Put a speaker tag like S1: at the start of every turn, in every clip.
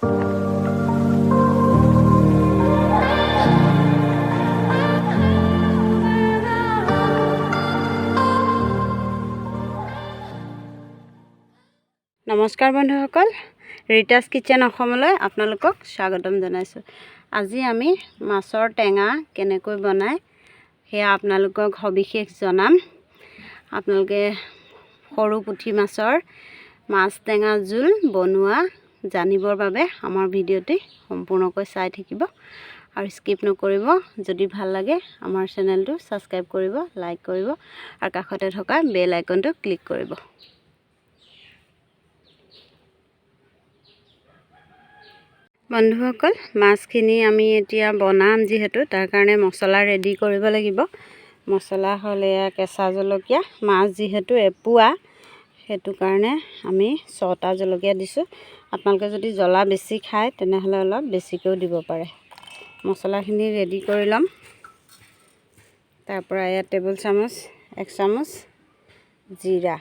S1: নমস্কাৰ বন্ধুসকল, ৰিতাছ কিচেন অসমলৈ আপোনালোকক স্বাগতম জনাইছোঁ। আজি আমি মাছৰ টেঙা কেনেকৈ বনায় সেয়া আপোনালোকক সবিশেষ জনাম। আপোনালোকে সৰু পুঠি মাছৰ মাছ টেঙা জোল বনোৱা জানিবৰ বাবে আমাৰ ভিডিঅ'টি সম্পূৰ্ণকৈ চাই থাকিব আৰু স্কিপ নকৰিব। যদি ভাল লাগে আমাৰ চেনেলটো ছাবস্ক্ৰাইব কৰিব, লাইক কৰিব আৰু কাষতে থকা বেল আইকনটো ক্লিক কৰিব। বন্ধুসকল, মাছখিনি আমি এতিয়া বনাম যিহেতু তাৰ কাৰণে মছলা ৰেডি কৰিব লাগিব। মছলা হ'ল এয়া কেঁচা জলকীয়া, মাছ যিহেতু এপোৱা সেইটো কাৰণে আমি 6টা জলকীয়া দিছোঁ। আপোনালোকে যদি জ্বলা বেছি খায় তেনেহ'লে অলপ বেছিকৈও দিব পাৰে। মছলাখিনি ৰেডি কৰি ল'ম। তাৰপৰা এয়া টেবুল চামুচ 1 চামুচ জিৰা,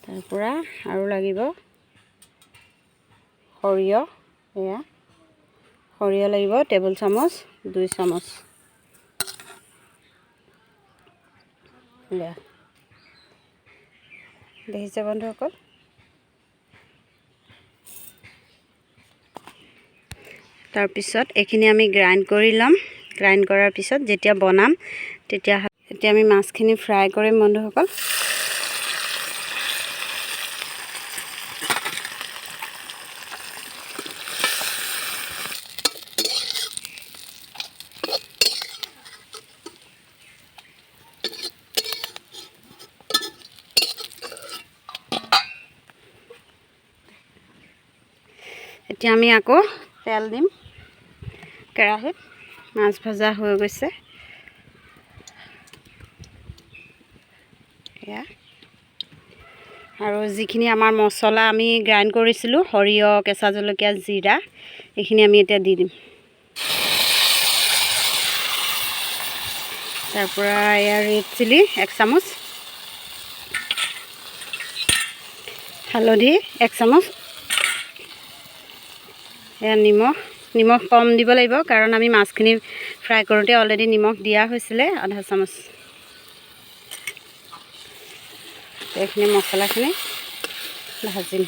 S1: তাৰপৰা আৰু লাগিব সৰিয়হ। এয়া সৰিয়হ লাগিব টেবুল চামুচ 2 চামুচ। দেখিছে বন্ধুসকল। তাৰপিছত এইখিনি আমি গ্ৰাইণ্ড কৰি ল'ম। গ্ৰাইণ্ড কৰাৰ পিছত যেতিয়া বনাম তেতিয়া আমি মাছখিনি ফ্ৰাই কৰিম বন্ধুসকল। এতিয়া আমি আকৌ তেল দিম কেৰাহীত। মাছ ভজা হৈ গৈছে। এয়া আৰু যিখিনি আমাৰ মছলা আমি গ্ৰাইণ্ড কৰিছিলোঁ, সৰিয়হ, কেঁচা জলকীয়া, জিৰা, এইখিনি আমি এতিয়া দি দিম। তাৰপৰা এয়া ৰেড চিলি 1 চামুচ, হালধি 1 চামুচ, এয়া নিমখ কম দিব লাগিব কাৰণ আমি মাছখিনি ফ্ৰাই কৰোঁতে অলৰেডি নিমখ দিয়া হৈছিলে। আধা চামুচ। এইখিনি মছলাখিনি ভাজিম।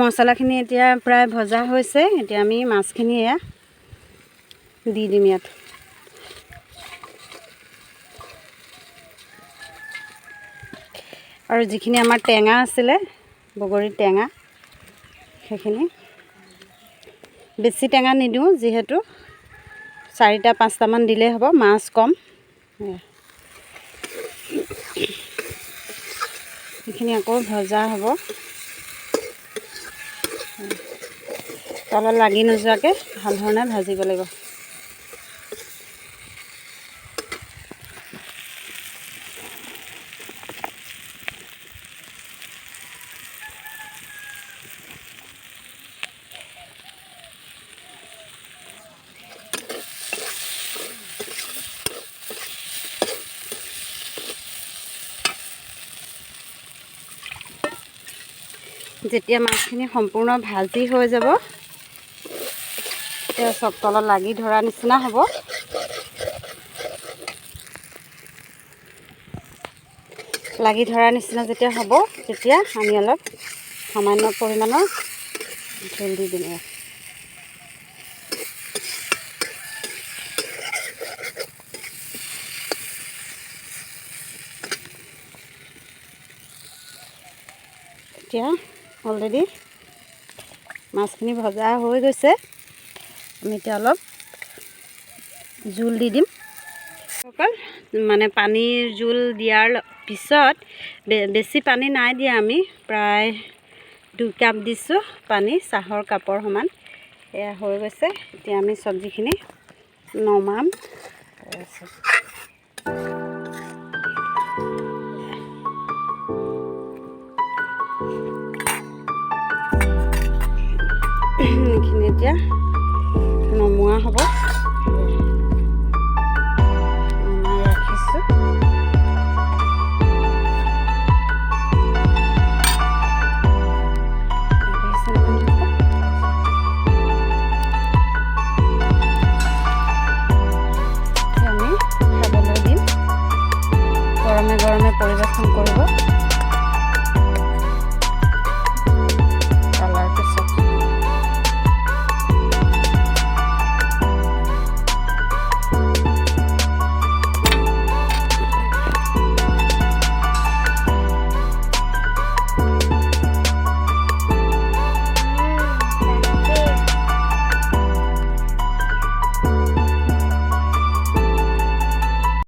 S1: মছলাখিনি এতিয়া প্ৰায় ভজা হৈছে। এতিয়া আমি মাছখিনি এয়া দি দিম ইয়াত। আৰু যিখিনি আমাৰ টেঙা আছিলে, বগৰী টেঙা, সেইখিনি বেছি টেঙা নিদিওঁ যিহেতু 4টা-5টামান দিলেই হ'ব, মাছ কম। সেইখিনি আকৌ ভজা হ'ব। তলত লাগি নোযোৱাকৈ ভাল ধৰণে ভাজিব লাগিব। যেতিয়া মাছখিনি সম্পূৰ্ণ ভাজি হৈ যাব তেতিয়া চব তলত লাগি ধৰা নিচিনা হ'ব। লাগি ধৰা নিচিনা যেতিয়া হ'ব তেতিয়া আমি অলপ সামান্য পৰিমাণৰ জোল দি দিম। এতিয়া অলৰেডি মাছখিনি ভজা হৈ গৈছে। আমি এতিয়া অলপ জোল দি দিম। অকল মানে পানীৰ জোল দিয়াৰ পিছত বেছি পানী নাই দিয়া, আমি প্ৰায় 2 কাপ দিছোঁ পানী, চাহৰ কাপৰ সমান। এয়া হৈ গৈছে। এতিয়া আমি চব্জিখিনি নমাম। এইখিনি এতিয়া নমোৱা হ'ব।